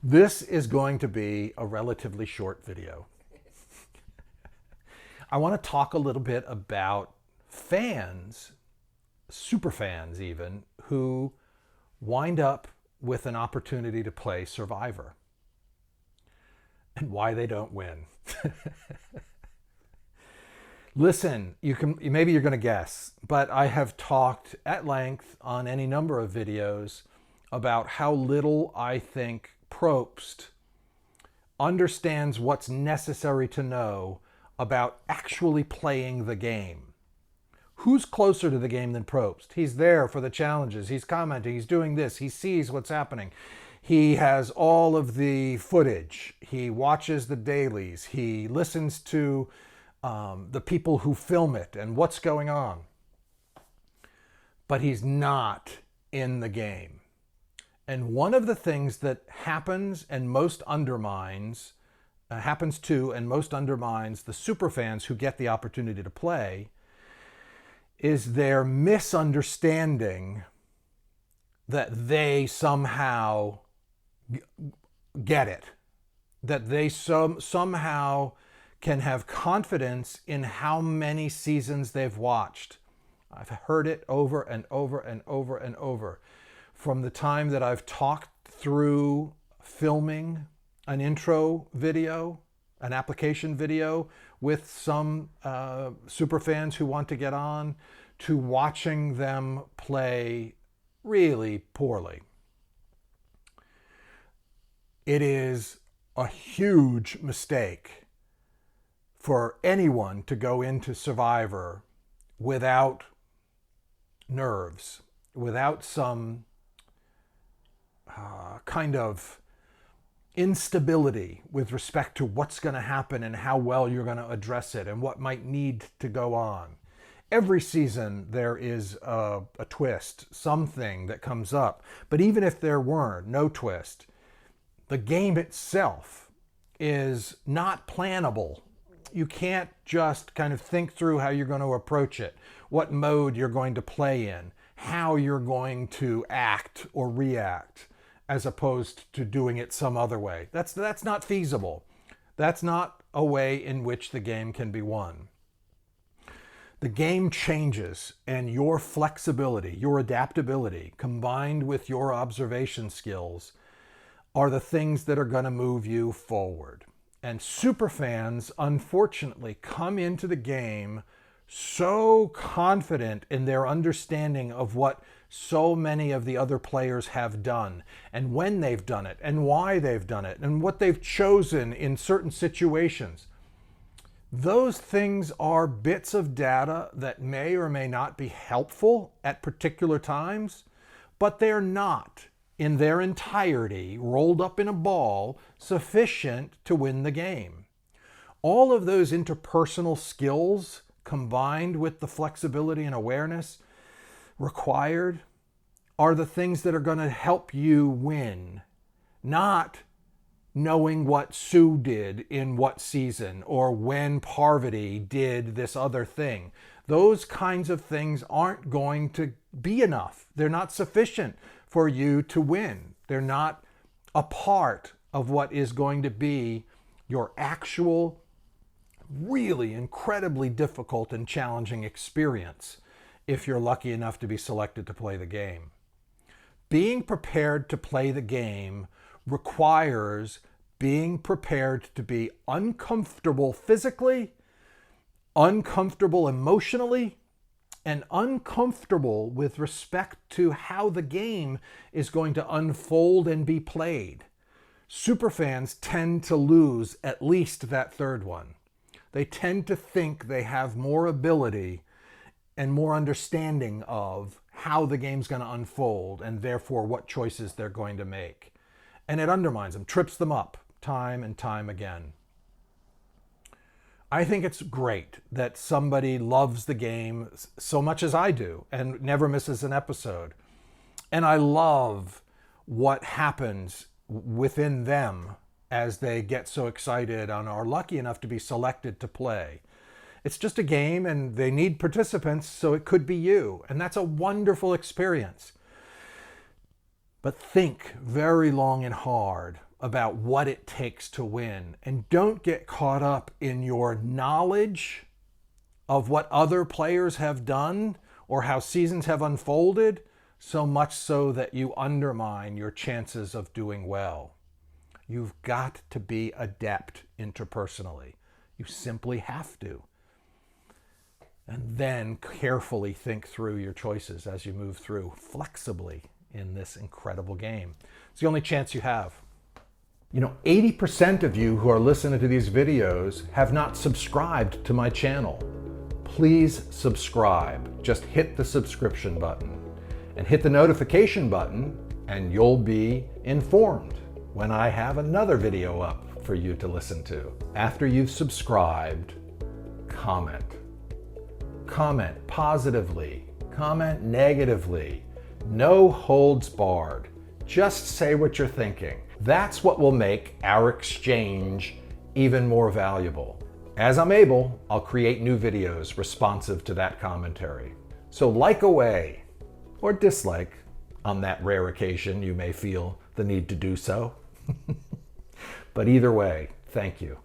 This is going to be a relatively short video. I want to talk a little bit about fans, super fans even, who wind up with an opportunity to play Survivor and why they don't win. Listen, maybe you're going to guess, but I have talked at length on any number of videos about how little I think Probst understands what's necessary to know about actually playing the game. Who's closer to the game than Probst? He's there for the challenges. He's commenting. He's doing this. He sees what's happening. He has all of the footage. He watches the dailies. He listens to the people who film it and what's going on. But he's not in the game. And one of the things that happens to and most undermines the superfans who get the opportunity to play is their misunderstanding that they somehow get it, that they somehow can have confidence in how many seasons they've watched. I've heard it over and over and over and over. From the time that I've talked through filming an intro video, an application video with some superfans who want to get on, to watching them play really poorly. It is a huge mistake for anyone to go into Survivor without nerves, without some kind of instability with respect to what's going to happen and how well you're going to address it and what might need to go on. Every season there is a twist, something that comes up. But even if there weren't, no twist, the game itself is not plannable. You can't just kind of think through how you're going to approach it, what mode you're going to play in, how you're going to act or react, as opposed to doing it some other way. That's not feasible. That's not a way in which the game can be won. The game changes, and your flexibility, your adaptability, combined with your observation skills, are the things that are going to move you forward. And superfans, unfortunately, come into the game so confident in their understanding of what so many of the other players have done, and when they've done it, and why they've done it, and what they've chosen in certain situations. Those things are bits of data that may or may not be helpful at particular times, but they're not, in their entirety, rolled up in a ball, sufficient to win the game. All of those interpersonal skills, combined with the flexibility and awareness required, are the things that are going to help you win, not knowing what Sue did in what season or when Parvati did this other thing. Those kinds of things aren't going to be enough. They're not sufficient for you to win. They're not a part of what is going to be your actual, really incredibly difficult and challenging experience if you're lucky enough to be selected to play the game. Being prepared to play the game requires being prepared to be uncomfortable physically, uncomfortable emotionally, and uncomfortable with respect to how the game is going to unfold and be played. Superfans tend to lose at least that third one. They tend to think they have more ability and more understanding of how the game's going to unfold and therefore what choices they're going to make. And it undermines them, trips them up time and time again. I think it's great that somebody loves the game so much as I do and never misses an episode. And I love what happens within them as they get so excited and are lucky enough to be selected to play. It's just a game and they need participants, so it could be you. And that's a wonderful experience. But think very long and hard about what it takes to win. And don't get caught up in your knowledge of what other players have done or how seasons have unfolded, so much so that you undermine your chances of doing well. You've got to be adept interpersonally. You simply have to. And then carefully think through your choices as you move through flexibly in this incredible game. It's the only chance you have. 80% of you who are listening to these videos have not subscribed to my channel. Please subscribe. Just hit the subscription button and hit the notification button, and you'll be informed when I have another video up for you to listen to. After you've subscribed, comment. Comment positively, comment negatively. No holds barred. Just say what you're thinking. That's what will make our exchange even more valuable. As I'm able, I'll create new videos responsive to that commentary. So like away, or dislike on that rare occasion you may feel the need to do so. But either way, thank you.